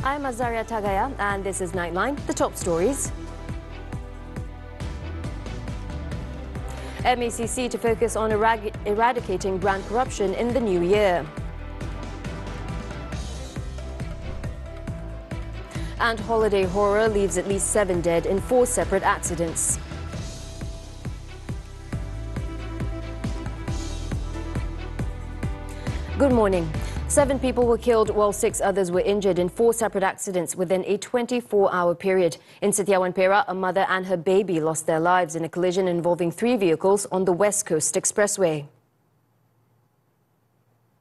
I'm Azaria Tagaya, and this is Nightline, the top stories. MACC to focus on eradicating brand corruption in the new year. And holiday horror leaves at least 7 dead in 4 separate accidents. Good morning. 7 people were killed while 6 others were injured in 4 separate accidents within a 24-hour period. In Setiawan Perak, a mother and her baby lost their lives in a collision involving 3 vehicles on the West Coast Expressway.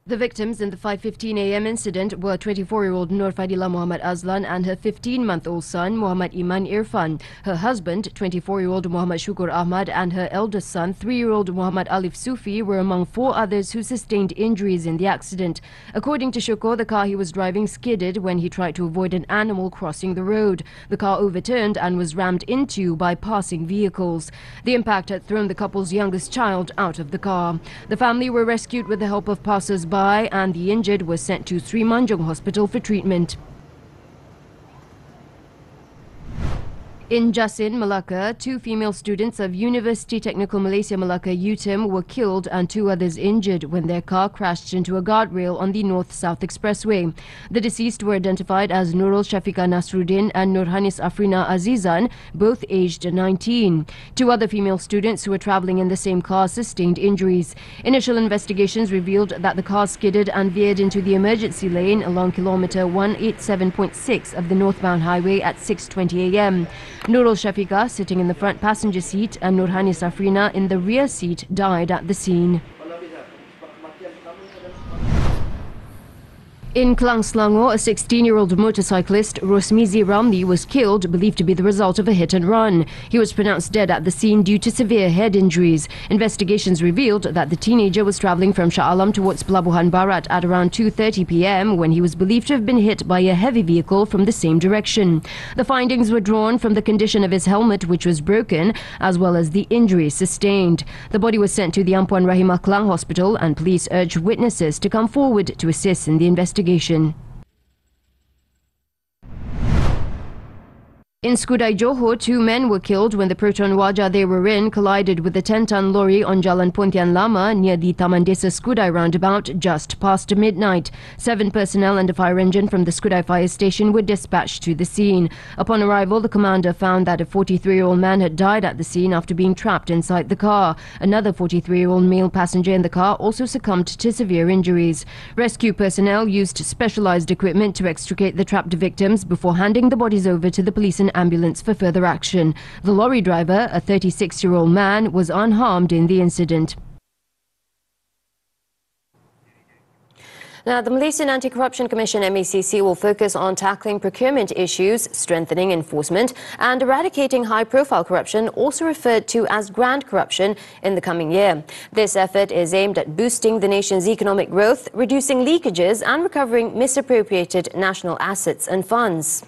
The victims in the 5:15 a.m. incident were 24-year-old Nur Fadila Muhammad Azlan and her 15-month-old son Muhammad Iman Irfan. Her husband, 24-year-old Muhammad Shukur Ahmad, and her eldest son, 3-year-old Muhammad Alif Sufi, were among 4 others who sustained injuries in the accident. According to Shukur, the car he was driving skidded when he tried to avoid an animal crossing the road. The car overturned and was rammed into by passing vehicles. The impact had thrown the couple's youngest child out of the car. The family were rescued with the help of passers-by, and the injured was sent to Sri Manjung Hospital for treatment. In Jasin, Malacca, 2 female students of University Technical Malaysia Malacca UTM were killed and 2 others injured when their car crashed into a guardrail on the North-South Expressway. The deceased were identified as Nurul Shafiqa Nasruddin and Nurhanis Afrina Azizan, both aged 19. 2 other female students who were travelling in the same car sustained injuries. Initial investigations revealed that the car skidded and veered into the emergency lane along kilometre 187.6 of the northbound highway at 6:20 a.m. Nurul Shafiqa, sitting in the front passenger seat, and Nurhanis Afrina in the rear seat, died at the scene. In Klang Selangor, a 16-year-old motorcyclist, Rosmizi Ramli, was killed, believed to be the result of a hit and run. He was pronounced dead at the scene due to severe head injuries. Investigations revealed that the teenager was travelling from Shah Alam towards Pelabuhan Barat at around 2:30 p.m. when he was believed to have been hit by a heavy vehicle from the same direction. The findings were drawn from the condition of his helmet, which was broken, as well as the injuries sustained. The body was sent to the Ampuan Rahimah Klang Hospital, and police urged witnesses to come forward to assist in the investigation. In Skudai, Johor, 2 men were killed when the Proton Wajah they were in collided with a 10-ton lorry on Jalan Pontian Lama near the Taman Desa Skudai roundabout just past midnight. 7 personnel and a fire engine from the Skudai fire station were dispatched to the scene. Upon arrival, the commander found that a 43-year-old man had died at the scene after being trapped inside the car. Another 43-year-old male passenger in the car also succumbed to severe injuries. Rescue personnel used specialized equipment to extricate the trapped victims before handing the bodies over to the police and ambulance for further action. The lorry driver, a 36-year-old man, was unharmed in the incident. Now, the Malaysian Anti-Corruption Commission MACC will focus on tackling procurement issues, strengthening enforcement and eradicating high-profile corruption, also referred to as grand corruption, in the coming year. This effort is aimed at boosting the nation's economic growth, reducing leakages and recovering misappropriated national assets and funds.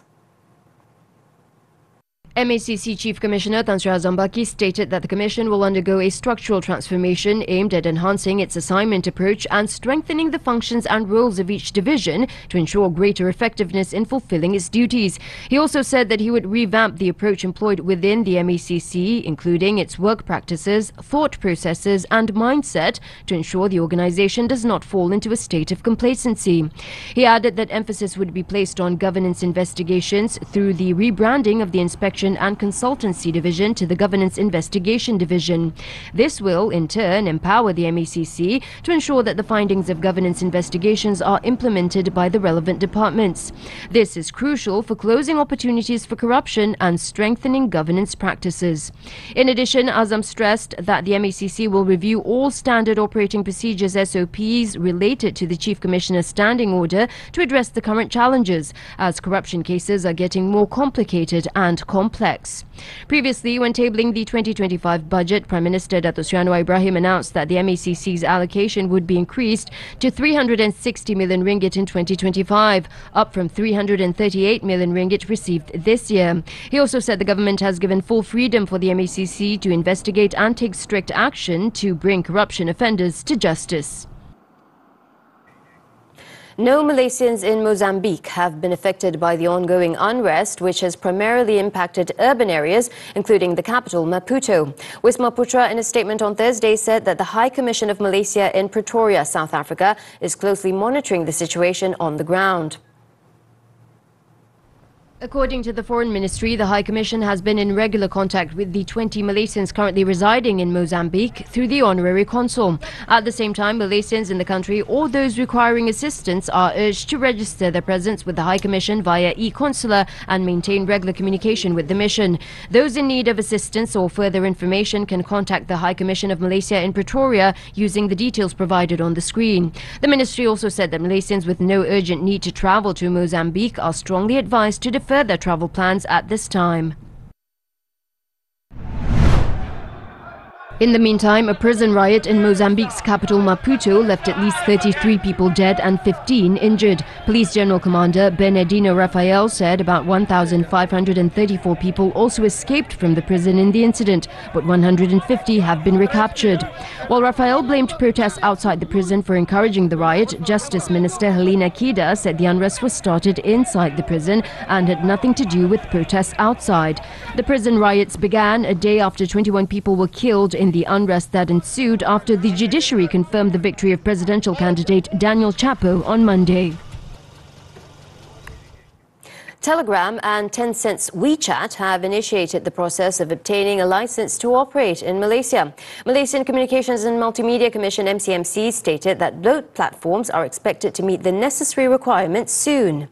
MACC Chief Commissioner Tan Sri Azambaki stated that the Commission will undergo a structural transformation aimed at enhancing its assignment approach and strengthening the functions and roles of each division to ensure greater effectiveness in fulfilling its duties. He also said that he would revamp the approach employed within the MACC, including its work practices, thought processes and mindset, to ensure the organisation does not fall into a state of complacency. He added that emphasis would be placed on governance investigations through the rebranding of the Inspection and Consultancy Division to the Governance Investigation Division. This will, in turn, empower the MACC to ensure that the findings of governance investigations are implemented by the relevant departments. This is crucial for closing opportunities for corruption and strengthening governance practices. In addition, Azam stressed that the MACC will review all standard operating procedures SOPs related to the Chief Commissioner's standing order to address the current challenges, as corruption cases are getting more complicated and complex. Previously, when tabling the 2025 budget, Prime Minister Dato' Sri Anwar Ibrahim announced that the MACC's allocation would be increased to 360 million ringgit in 2025, up from 338 million ringgit received this year. He also said the government has given full freedom for the MACC to investigate and take strict action to bring corruption offenders to justice. No Malaysians in Mozambique have been affected by the ongoing unrest, which has primarily impacted urban areas, including the capital, Maputo. Wisma Putra, in a statement on Thursday, said that the High Commission of Malaysia in Pretoria, South Africa, is closely monitoring the situation on the ground. According to the Foreign Ministry, the High Commission has been in regular contact with the 20 Malaysians currently residing in Mozambique through the Honorary Consul. At the same time, Malaysians in the country or those requiring assistance are urged to register their presence with the High Commission via e-consular and maintain regular communication with the mission. Those in need of assistance or further information can contact the High Commission of Malaysia in Pretoria using the details provided on the screen. The ministry also said that Malaysians with no urgent need to travel to Mozambique are strongly advised to defer their travel plans at this time. In the meantime, a prison riot in Mozambique's capital Maputo left at least 33 people dead and 15 injured. Police General Commander Benedino Rafael said about 1,534 people also escaped from the prison in the incident, but 150 have been recaptured. While Rafael blamed protests outside the prison for encouraging the riot, Justice Minister Helena Kida said the unrest was started inside the prison and had nothing to do with protests outside. The prison riots began a day after 21 people were killed in the unrest that ensued after the judiciary confirmed the victory of presidential candidate Daniel Chapo on Monday. Telegram and Tencent's WeChat have initiated the process of obtaining a license to operate in Malaysia. Malaysian Communications and Multimedia Commission MCMC stated that both platforms are expected to meet the necessary requirements soon.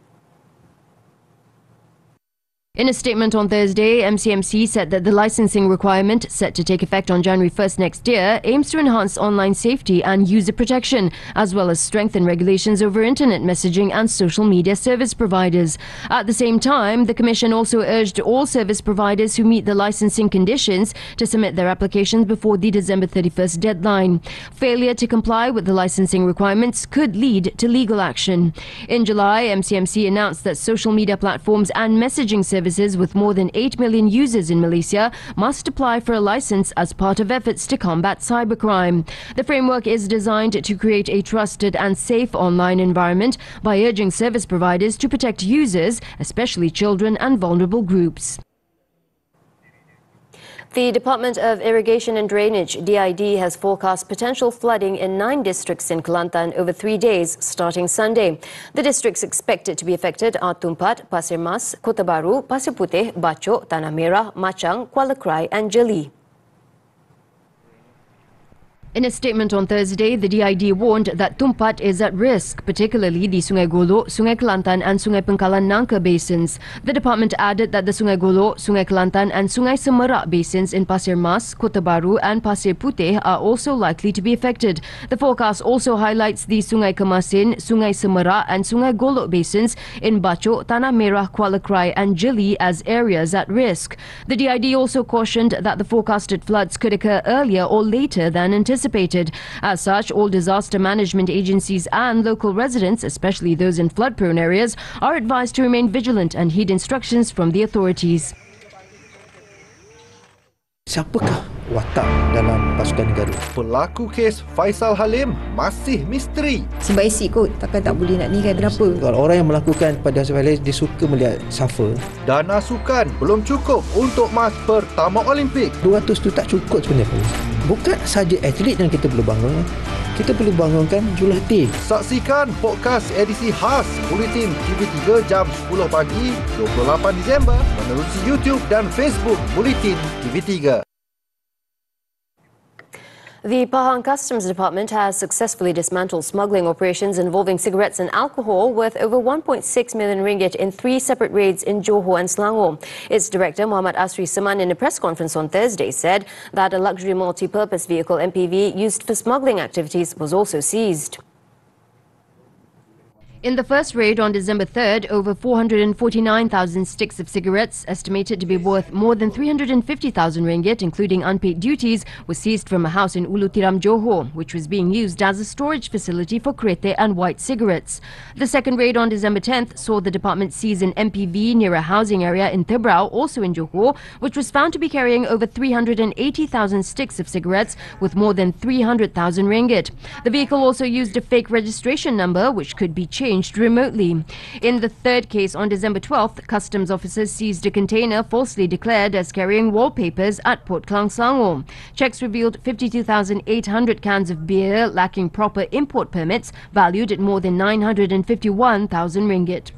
In a statement on Thursday, MCMC said that the licensing requirement, set to take effect on January 1st next year, aims to enhance online safety and user protection, as well as strengthen regulations over internet messaging and social media service providers. At the same time, the Commission also urged all service providers who meet the licensing conditions to submit their applications before the December 31st deadline. Failure to comply with the licensing requirements could lead to legal action. In July, MCMC announced that social media platforms and messaging services with more than 8 million users in Malaysia must apply for a license as part of efforts to combat cybercrime. The framework is designed to create a trusted and safe online environment by urging service providers to protect users, especially children and vulnerable groups. The Department of Irrigation and Drainage, DID, has forecast potential flooding in 9 districts in Kelantan over 3 days, starting Sunday. The districts expected to be affected are Tumpat, Pasir Mas, Kota Baru, Pasir Putih, Bachok, Tanah Merah, Machang, Kuala Krai and Jeli. In a statement on Thursday, the DID warned that Tumpat is at risk, particularly the Sungai Golok, Sungai Kelantan and Sungai Pengkalan Nangka basins. The department added that the Sungai Golok, Sungai Kelantan and Sungai Semerak basins in Pasir Mas, Kota Baru and Pasir Putih are also likely to be affected. The forecast also highlights the Sungai Kemasin, Sungai Semerak and Sungai Golok basins in Bachok, Tanah Merah, Kuala Krai and Jeli as areas at risk. The DID also cautioned that the forecasted floods could occur earlier or later than anticipated. As such, all disaster management agencies and local residents, especially those in flood-prone areas, are advised to remain vigilant and heed instructions from the authorities. Siapakah watak dalam pasukan negara? Pelaku kes Faisal Halim masih misteri. Si basic kot, takkan tak boleh nak ni kan, kenapa? Kalau orang yang melakukan pada Faisal Halim, dia suka melihat suffer. Dana sukan belum cukup untuk mas pertama Olimpik. 200 tu tak cukup sebenarnya. Bukan saja atlet yang kita perlu bangun, kita perlu bangunkan jurulatih. Saksikan podcast edisi khas Buletin TV3 jam 10 pagi 28 Disember menerusi YouTube dan Facebook Buletin TV3. The Pahang Customs Department has successfully dismantled smuggling operations involving cigarettes and alcohol worth over 1.6 million ringgit in 3 separate raids in Johor and Selangor. Its director, Muhammad Asri Saman, in a press conference on Thursday said that a luxury multi-purpose vehicle MPV used for smuggling activities was also seized. In the first raid on December 3rd, over 449,000 sticks of cigarettes, estimated to be worth more than 350,000 ringgit, including unpaid duties, were seized from a house in Ulu Tiram, Johor, which was being used as a storage facility for krete and white cigarettes. The second raid on December 10th saw the department seize an MPV near a housing area in Tebrau, also in Johor, which was found to be carrying over 380,000 sticks of cigarettes with more than 300,000 ringgit. The vehicle also used a fake registration number, which could be changed exchanged remotely. In the third case on December 12th, customs officers seized a container falsely declared as carrying wallpapers at Port Klang Selangor. Checks revealed 52,800 cans of beer lacking proper import permits, valued at more than 951,000 ringgit.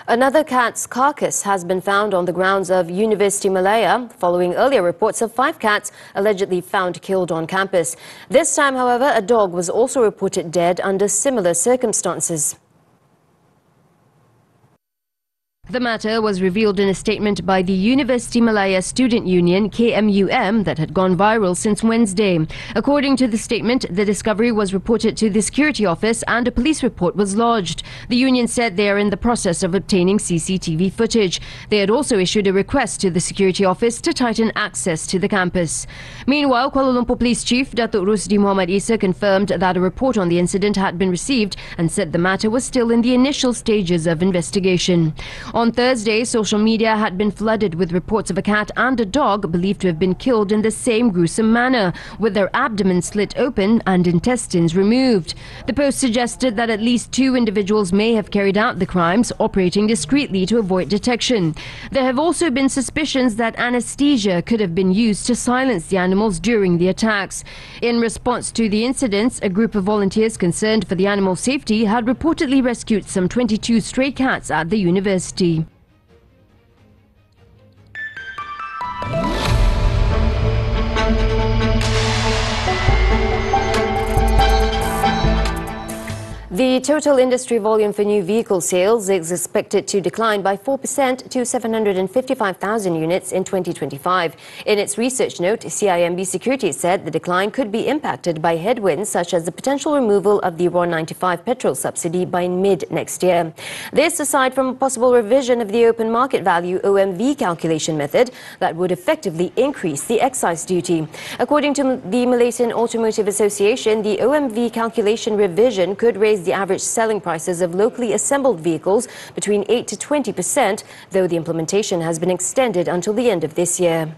Another cat's carcass has been found on the grounds of University Malaya, following earlier reports of 5 cats allegedly found killed on campus. This time, however, a dog was also reported dead under similar circumstances. The matter was revealed in a statement by the University Malaya Student Union KMUM that had gone viral since Wednesday. According to the statement, the discovery was reported to the security office and a police report was lodged. The union said they are in the process of obtaining CCTV footage. They had also issued a request to the security office to tighten access to the campus. Meanwhile, Kuala Lumpur Police Chief Datuk Rusdi Muhammad Isa confirmed that a report on the incident had been received and said the matter was still in the initial stages of investigation. On Thursday, social media had been flooded with reports of a cat and a dog believed to have been killed in the same gruesome manner, with their abdomens slit open and intestines removed. The post suggested that at least 2 individuals may have carried out the crimes, operating discreetly to avoid detection. There have also been suspicions that anesthesia could have been used to silence the animals during the attacks. In response to the incidents, a group of volunteers concerned for the animal safety had reportedly rescued some 22 stray cats at the university. The total industry volume for new vehicle sales is expected to decline by 4% to 755,000 units in 2025. In its research note, CIMB Securities said the decline could be impacted by headwinds such as the potential removal of the RON95 petrol subsidy by mid-next year. This aside from a possible revision of the open market value OMV calculation method that would effectively increase the excise duty. According to the Malaysian Automotive Association, the OMV calculation revision could raise the average selling prices of locally assembled vehicles between 8 to 20%, though the implementation has been extended until the end of this year.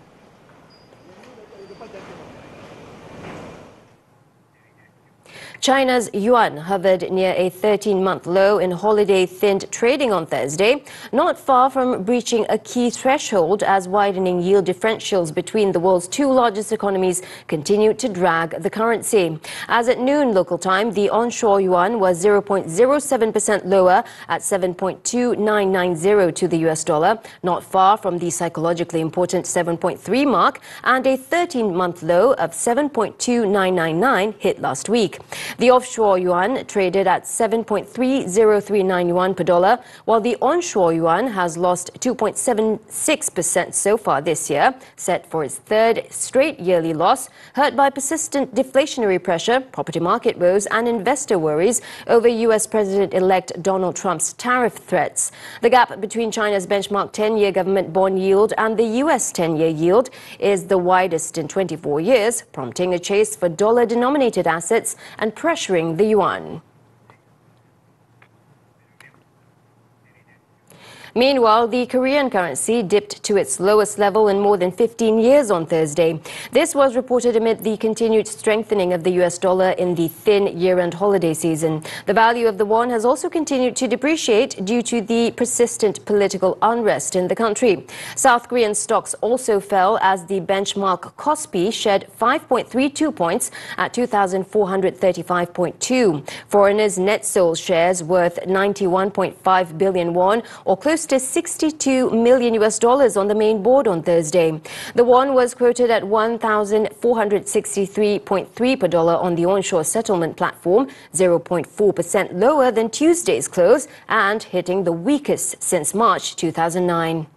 China's yuan hovered near a 13-month low in holiday-thinned trading on Thursday, not far from breaching a key threshold as widening yield differentials between the world's 2 largest economies continued to drag the currency. As at noon local time, the onshore yuan was 0.07% lower at 7.2990 to the US dollar, not far from the psychologically important 7.3 mark, and a 13-month low of 7.2999 hit last week. The offshore yuan traded at 7.3039 yuan per dollar, while the onshore yuan has lost 2.76% so far this year, set for its 3rd straight yearly loss, hurt by persistent deflationary pressure, property market woes and investor worries over US President-elect Donald Trump's tariff threats. The gap between China's benchmark 10-year government bond yield and the US 10-year yield is the widest in 24 years, prompting a chase for dollar-denominated assets and pressuring the yuan. Meanwhile, the Korean currency dipped to its lowest level in more than 15 years on Thursday. This was reported amid the continued strengthening of the US dollar in the thin year-end holiday season. The value of the won has also continued to depreciate due to the persistent political unrest in the country. South Korean stocks also fell as the benchmark Kospi shed 5.32 points at 2,435.2. Foreigners net sold shares worth 91.5 billion won, or close to $62 million on the main board on Thursday. The won was quoted at 1,463.3 per dollar on the onshore settlement platform, 0.4% lower than Tuesday's close and hitting the weakest since March 2009.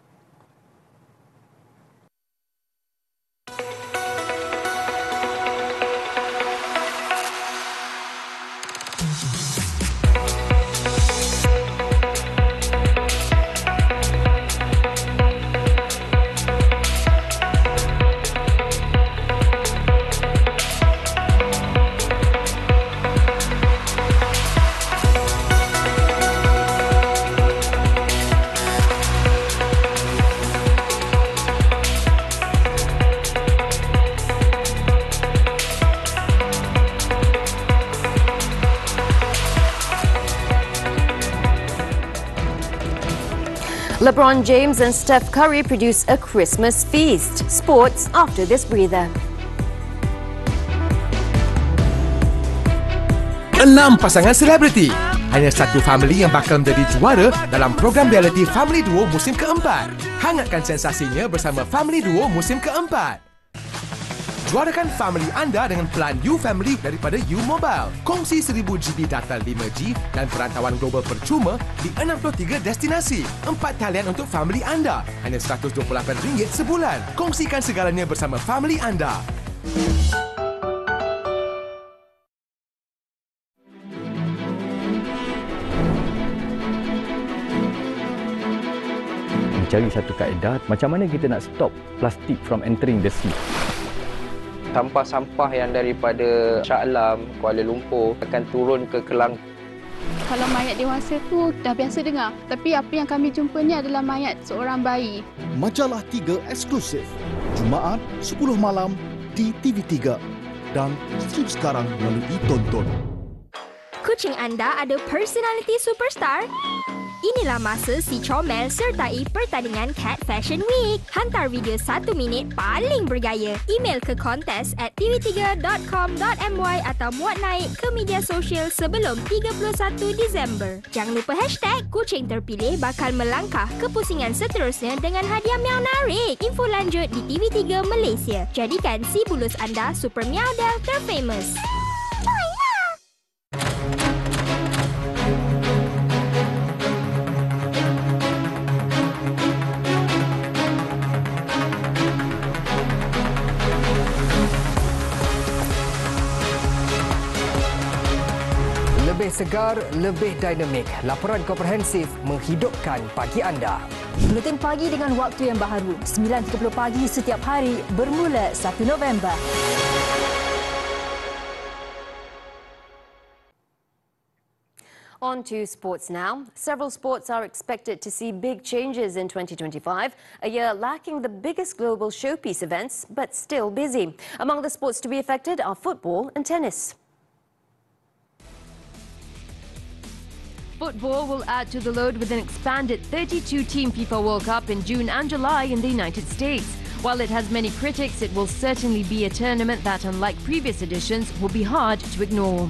LeBron James and Steph Curry produce a Christmas feast. Sports after this breather. 6 pasangan selebriti. Hanya satu family yang bakal menjadi juara dalam program reality Family Duo musim keempat. Hangatkan sensasinya bersama Family Duo musim keempat. Juarakan family anda dengan plan U Family daripada U Mobile. Kongsi 1000 GB data 5G dan perantauan global percuma di 63 destinasi. 4 talian untuk family anda. Hanya RM128 sebulan. Kongsikan segalanya bersama family anda. Cari satu kaedah macam mana kita nak stop plastik from entering the sea. Sampah-sampah yang daripada Shah Alam, Kuala Lumpur akan turun ke Kelang. Kalau mayat dewasa tu dah biasa dengar, tapi apa yang kami jumpa ni adalah mayat seorang bayi. Majalah 3 eksklusif. Jumaat 10 malam di TV3 dan stream sekarang melalui Tonton. Kucing anda ada personality superstar? Inilah masa si comel sertai pertandingan Cat Fashion Week. Hantar video 1 minit paling bergaya. Email ke contest@tv3.com.my atau muat naik ke media sosial sebelum 31 Disember. Jangan lupa hashtag kucing terpilih bakal melangkah ke pusingan seterusnya dengan hadiah menarik. Info lanjut di TV3 Malaysia. Jadikan si bulus anda super meow terfamous. Lebih segar, lebih dinamik. Laporan komprehensif menghidupkan pagi anda. Buletin pagi dengan waktu yang baharu. 9.30 pagi setiap hari bermula 1 November. On to sports now. Several sports are expected to see big changes in 2025, a year lacking the biggest global showpiece events, but still busy. Among the sports to be affected are football and tennis. Football will add to the load with an expanded 32-team FIFA World Cup in June and July in the United States. While it has many critics, it will certainly be a tournament that, unlike previous editions, will be hard to ignore.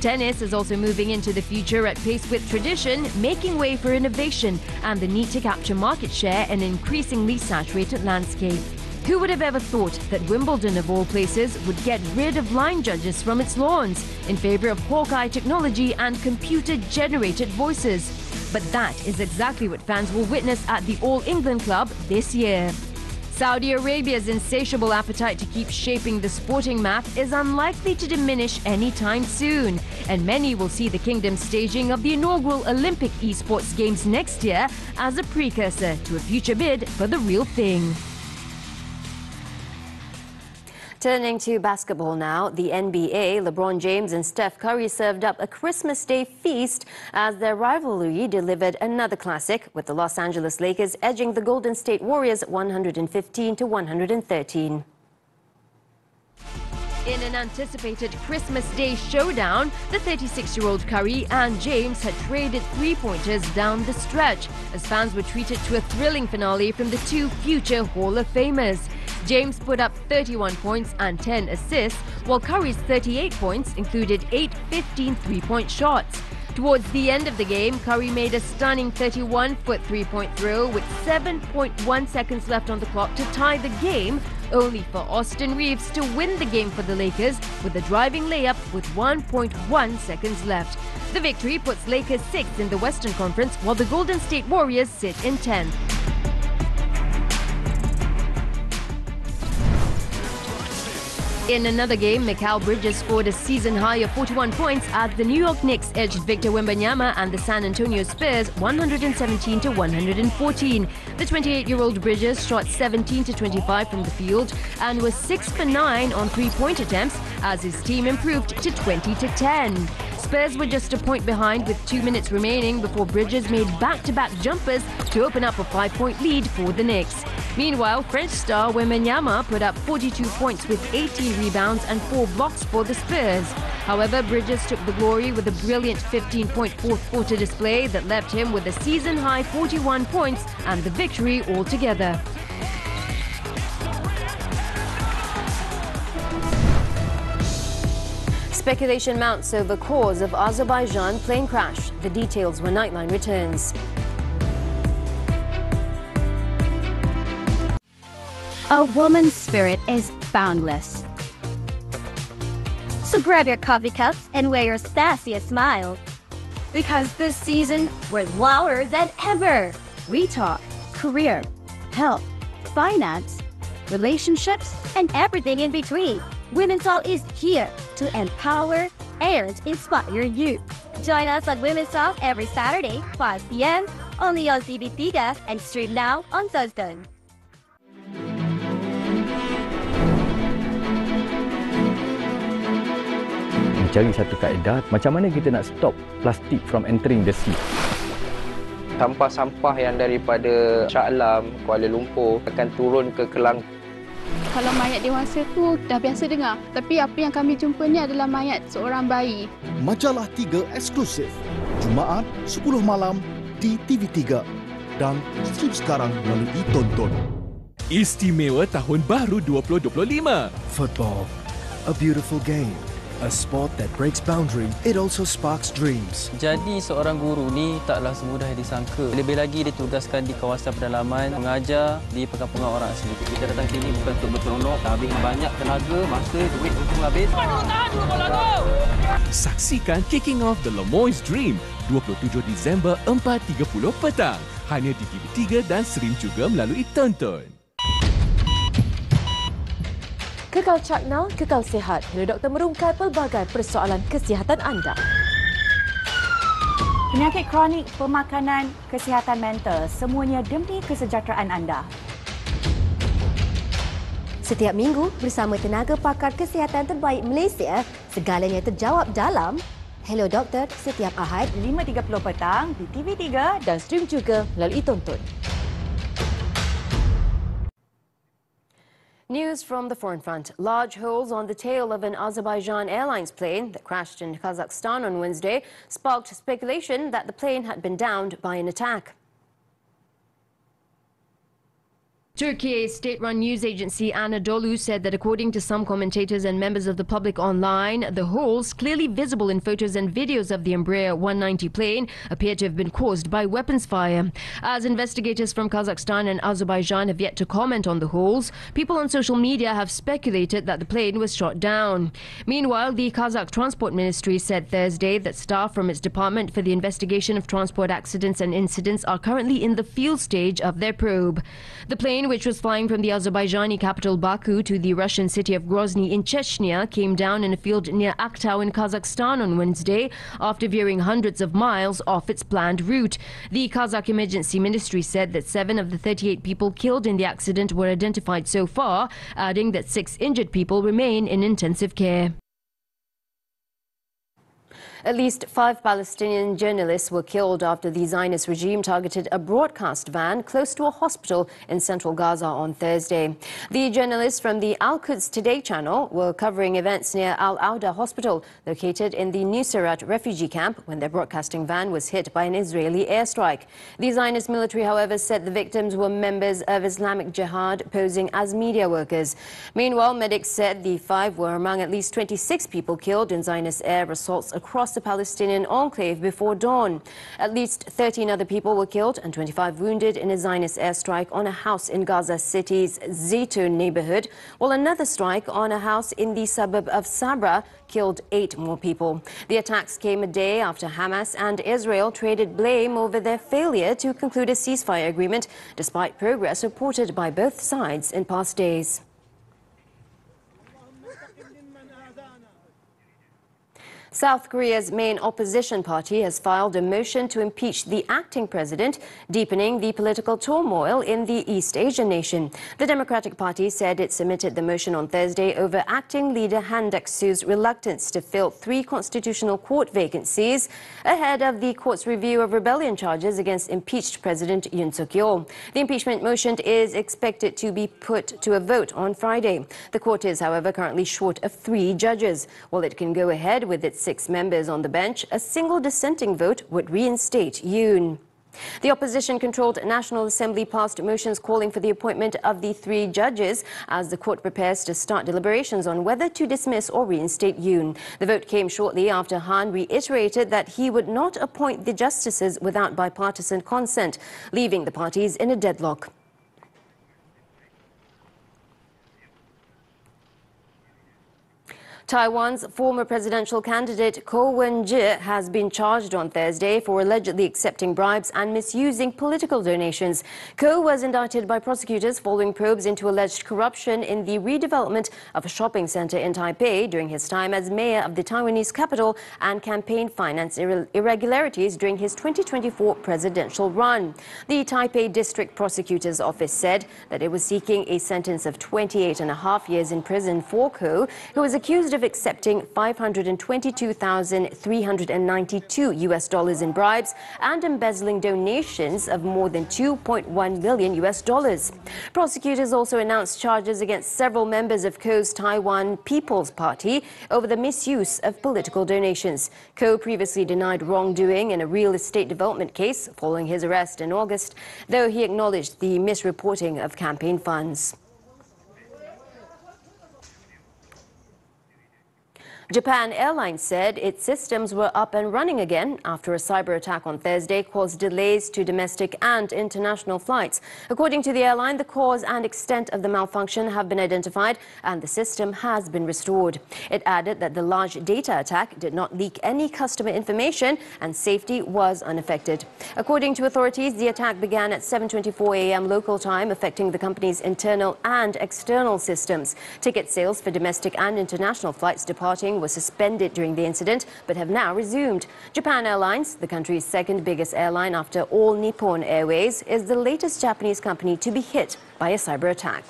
Tennis is also moving into the future at pace with tradition, making way for innovation and the need to capture market share in an increasingly saturated landscape. Who would have ever thought that Wimbledon, of all places, would get rid of line judges from its lawns in favour of Hawkeye technology and computer-generated voices? But that is exactly what fans will witness at the All England Club this year. Saudi Arabia's insatiable appetite to keep shaping the sporting map is unlikely to diminish anytime soon, and many will see the kingdom's staging of the inaugural Olympic esports games next year as a precursor to a future bid for the real thing. Turning to basketball now, the NBA, LeBron James and Steph Curry served up a Christmas Day feast as their rivalry delivered another classic, with the Los Angeles Lakers edging the Golden State Warriors 115-113. In an anticipated Christmas Day showdown, the 36-year-old Curry and James had traded three-pointers down the stretch as fans were treated to a thrilling finale from the two future Hall of Famers. James put up 31 points and 10 assists, while Curry's 38 points included 8 15 three-point shots. Towards the end of the game, Curry made a stunning 31-foot three-point throw with 7.1 seconds left on the clock to tie the game, only for Austin Reeves to win the game for the Lakers with a driving layup with 1.1 seconds left. The victory puts Lakers 6th in the Western Conference, while the Golden State Warriors sit in 10th. In another game, Mikal Bridges scored a season-high of 41 points as the New York Knicks edged Victor Wembanyama and the San Antonio Spurs 117-114. The 28-year-old Bridges shot 17-25 from the field and was 6 for 9 on three-point attempts as his team improved to 20-10. Spurs were just a point behind with 2 minutes remaining before Bridges made back-to-back jumpers to open up a 5-point lead for the Knicks. Meanwhile, French star Wembanyama put up 42 points with 18 rebounds and 4 blocks for the Spurs. However, Bridges took the glory with a brilliant 15-point fourth-quarter display that left him with a season-high 41 points and the victory altogether. Speculation mounts over cause of Azerbaijan plane crash. The details when Nightline returns. A woman's spirit is boundless. So grab your coffee cups and wear your sassiest smile. Because this season, we're louder than ever. We talk career, health, finance, relationships, and everything in between. Women's Talk is here to empower and inspire you. Join us on Women's Talk every Saturday, 5 p.m. only on TV3 and stream now on Thursday. Mencari satu kaedah macam mana kita nak stop plastik from entering the sea. Sampah-sampah yang daripada Shah Alam, Kuala Lumpur akan turun ke Kelantan. Kalau mayat dewasa tu dah biasa dengar. Tapi apa yang kami jumpa ni adalah mayat seorang bayi. Majalah 3 eksklusif. Jumaat 10 malam di TV3 dan stream sekarang melalui Tonton. Istimewa Tahun Baru 2025. Football, a beautiful game. A sport that breaks boundary, it also sparks dreams. Jadi seorang guru ni taklah semudah yang disangka. Lebih lagi ditugaskan di kawasan pedalaman, mengajar di penkampungan orang asli. Kita datang sini bukan untuk berseronok, habis banyak tenaga, masa, duit untuk habis. Saksikan Kicking Off The Lemoyne's Dream 27 Disember 4.30 petang. Hanya di TV3 dan stream juga melalui Tonton. Kekal cakna, kekal sihat. Hello Doktor merungkai pelbagai persoalan kesihatan anda. Penyakit kronik, pemakanan, kesihatan mental, semuanya demi kesejahteraan anda. Setiap minggu bersama tenaga pakar kesihatan terbaik Malaysia, segalanya terjawab dalam Hello Doktor setiap Ahad 5.30 petang di TV3 dan stream juga melalui Tonton. News from the foreign front. Large holes on the tail of an Azerbaijan Airlines plane that crashed in Kazakhstan on Wednesday sparked speculation that the plane had been downed by an attack. Turkey's state-run news agency Anadolu said that according to some commentators and members of the public online, the holes, clearly visible in photos and videos of the Embraer 190 plane, appear to have been caused by weapons fire. As investigators from Kazakhstan and Azerbaijan have yet to comment on the holes, people on social media have speculated that the plane was shot down. Meanwhile, the Kazakh Transport Ministry said Thursday that staff from its Department for the Investigation of Transport Accidents and Incidents are currently in the field stage of their probe. The plane, which was flying from the Azerbaijani capital Baku to the Russian city of Grozny in Chechnya, came down in a field near Aktau in Kazakhstan on Wednesday after veering hundreds of miles off its planned route. The Kazakh Emergency Ministry said that 7 of the 38 people killed in the accident were identified so far, adding that 6 injured people remain in intensive care. At least 5 Palestinian journalists were killed after the Zionist regime targeted a broadcast van close to a hospital in central Gaza on Thursday. The journalists from the Al-Quds Today channel were covering events near Al-Auda Hospital, located in the Nuseirat refugee camp, when their broadcasting van was hit by an Israeli airstrike. The Zionist military, however, said the victims were members of Islamic Jihad posing as media workers. Meanwhile, medics said the 5 were among at least 26 people killed in Zionist air assaults across the Palestinian enclave before dawn. At least 13 other people were killed and 25 wounded in a Zionist airstrike on a house in Gaza City's Zaytun neighborhood, while another strike on a house in the suburb of Sabra killed 8 more people. The attacks came a day after Hamas and Israel traded blame over their failure to conclude a ceasefire agreement, despite progress reported by both sides in past days. South Korea's main opposition party has filed a motion to impeach the acting president, deepening the political turmoil in the East Asian nation. The Democratic Party said it submitted the motion on Thursday over acting leader Han Duck-soo's reluctance to fill 3 constitutional court vacancies ahead of the court's review of rebellion charges against impeached President Yoon Suk-yeol. The impeachment motion is expected to be put to a vote on Friday. The court is, however, currently short of 3 judges. While it can go ahead with its 6 members on the bench, a single dissenting vote would reinstate Yoon. The opposition-controlled National Assembly passed motions calling for the appointment of the 3 judges as the court prepares to start deliberations on whether to dismiss or reinstate Yoon. The vote came shortly after Han reiterated that he would not appoint the justices without bipartisan consent, leaving the parties in a deadlock. Taiwan's former presidential candidate Ko Wen-je has been charged on Thursday for allegedly accepting bribes and misusing political donations. Ko was indicted by prosecutors following probes into alleged corruption in the redevelopment of a shopping center in Taipei during his time as mayor of the Taiwanese capital and campaign finance irregularities during his 2024 presidential run. The Taipei District Prosecutor's Office said that it was seeking a sentence of 28.5 years in prison for Ko, who was accused of accepting $522,392 in bribes and embezzling donations of more than $2.1 million. Prosecutors also announced charges against several members of Ko's Taiwan People's Party over the misuse of political donations. Ko previously denied wrongdoing in a real estate development case following his arrest in August, though he acknowledged the misreporting of campaign funds. Japan Airlines said its systems were up and running again after a cyber attack on Thursday caused delays to domestic and international flights. According to the airline, the cause and extent of the malfunction have been identified and the system has been restored. It added that the large data attack did not leak any customer information and safety was unaffected. According to authorities, the attack began at 7:24 a.m. local time, affecting the company's internal and external systems. Ticket sales for domestic and international flights departing was suspended during the incident but have now resumed. Japan Airlines, the country's second biggest airline after All Nippon Airways, is the latest Japanese company to be hit by a cyber attack.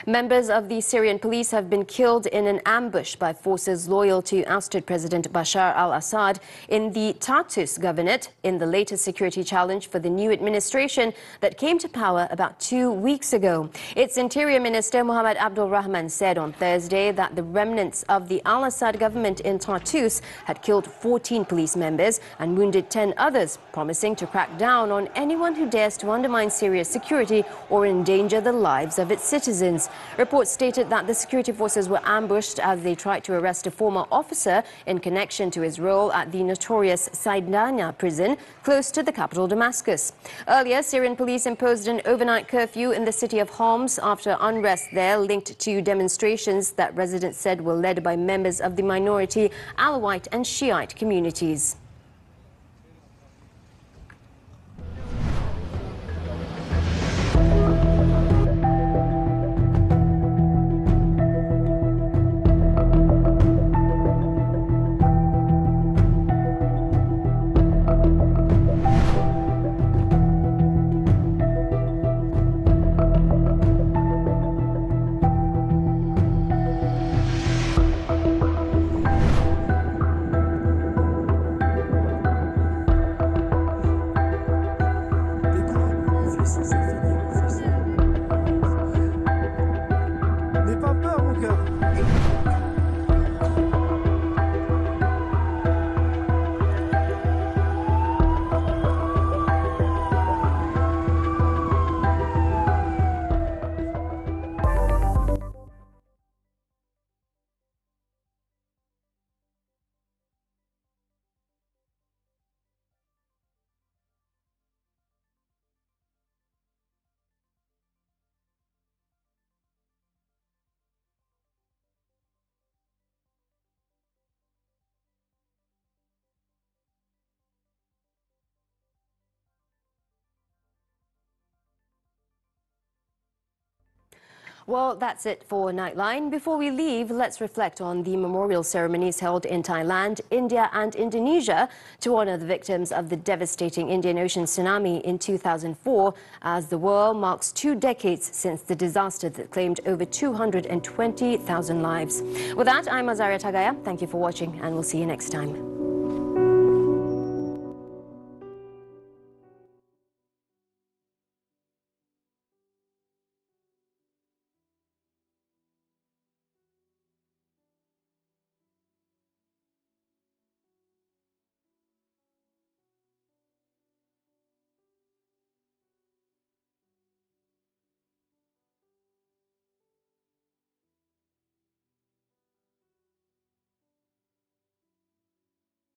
Members of the Syrian police have been killed in an ambush by forces loyal to ousted President Bashar al-Assad in the Tartus Governorate in the latest security challenge for the new administration that came to power about 2 weeks ago. Its Interior Minister Muhammad Abdul Rahman said on Thursday that the remnants of the al-Assad government in Tartus had killed 14 police members and wounded 10 others, promising to crack down on anyone who dares to undermine Syria's security or endanger the lives of its citizens. Reports stated that the security forces were ambushed as they tried to arrest a former officer in connection to his role at the notorious Saidana prison close to the capital Damascus. Earlier, Syrian police imposed an overnight curfew in the city of Homs after unrest there linked to demonstrations that residents said were led by members of the minority Alawite and Shiite communities. Well, that's it for Nightline. Before we leave, let's reflect on the memorial ceremonies held in Thailand, India and Indonesia to honour the victims of the devastating Indian Ocean tsunami in 2004, as the world marks 2 decades since the disaster that claimed over 220,000 lives. With that, I'm Azaria Tagaya. Thank you for watching, and we'll see you next time.